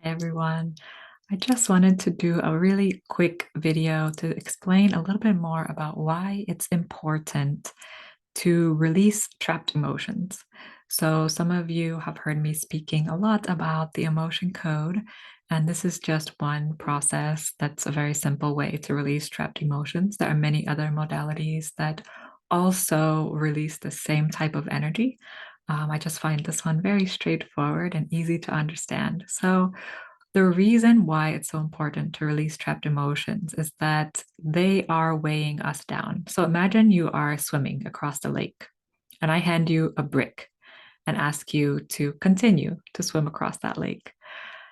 Hi everyone. I just wanted to do a really quick video to explain a little bit more about why it's important to release trapped emotions. So, some of you have heard me speaking a lot about the emotion code, and this is just one process that's a very simple way to release trapped emotions. There are many other modalities that also release the same type of energy. I just find this one very straightforward and easy to understand. So, the reason why it's so important to release trapped emotions is that they are weighing us down. So imagine you are swimming across the lake, and I hand you a brick and ask you to continue to swim across that lake.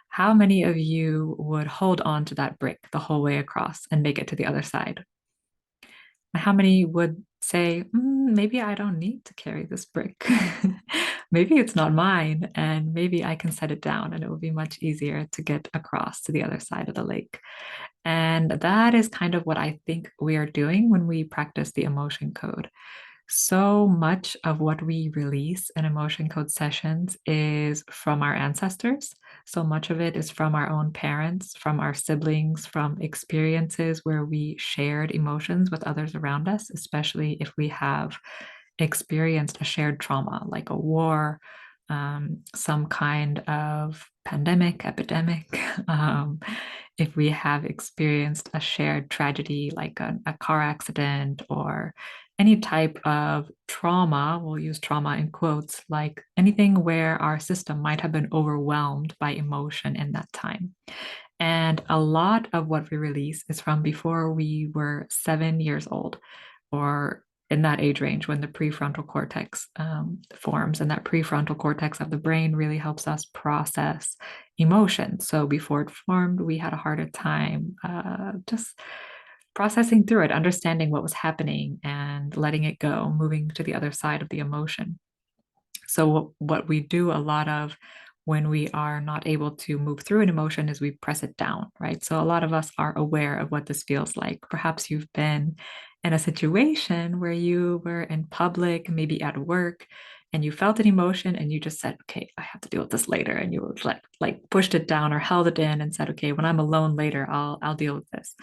How many of you would hold on to that brick the whole way across and make it to the other side? How many would say, maybe I don't need to carry this brick? Maybe it's not mine, and maybe I can set it down and it will be much easier to get across to the other side of the lake. And that is kind of what I think we are doing when we practice the emotion code. So much of what we release in emotion code sessions is from our ancestors. So much of it is from our own parents, from our siblings, from experiences where we shared emotions with others around us, especially if we have experienced a shared trauma like a war, some kind of pandemic, epidemic, if we have experienced a shared tragedy like a car accident or any type of trauma, we'll use trauma in quotes, like anything where our system might have been overwhelmed by emotion in that time. And a lot of what we release is from before we were 7 years old or in that age range when the prefrontal cortex forms. And that prefrontal cortex of the brain really helps us process emotion. So before it formed, we had a harder time just processing through it, understanding what was happening and letting it go, moving to the other side of the emotion. So, what we do a lot of when we are not able to move through an emotion is we press it down, right? So, a lot of us are aware of what this feels like. Perhaps you've been in a situation where you were in public, maybe at work, and you felt an emotion and you just said, okay, I have to deal with this later. And you like pushed it down or held it in and said, okay, when I'm alone later, I'll deal with this.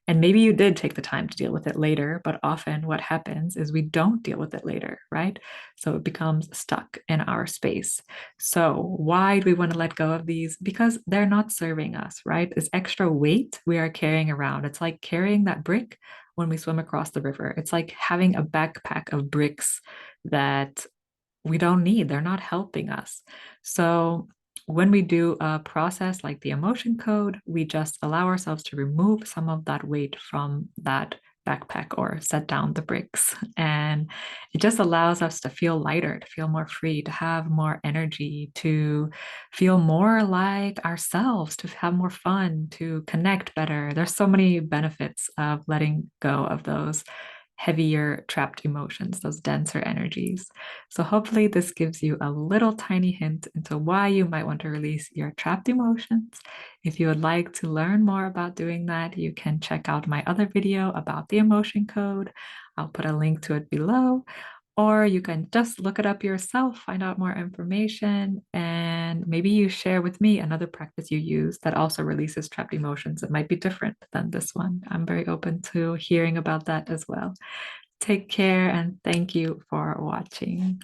And maybe you did take the time to deal with it later, but often what happens is we don't deal with it later, right? So it becomes stuck in our space. So why do we want to let go of these? Because they're not serving us, right? It's extra weight we are carrying around. It's like carrying that brick when we swim across the river. It's like having a backpack of bricks that we don't need. They're not helping us. So when we do a process like the emotion code, we just allow ourselves to remove some of that weight from that backpack or set down the bricks. And it just allows us to feel lighter, to feel more free, to have more energy, to feel more like ourselves, to have more fun, to connect better. There's so many benefits of letting go of those heavier trapped emotions, those denser energies. So hopefully this gives you a little tiny hint into why you might want to release your trapped emotions. If you would like to learn more about doing that, you can check out my other video about the emotion code. I'll put a link to it below. Or you can just look it up yourself, find out more information, and maybe you share with me another practice you use that also releases trapped emotions that might be different than this one. I'm very open to hearing about that as well. Take care and thank you for watching.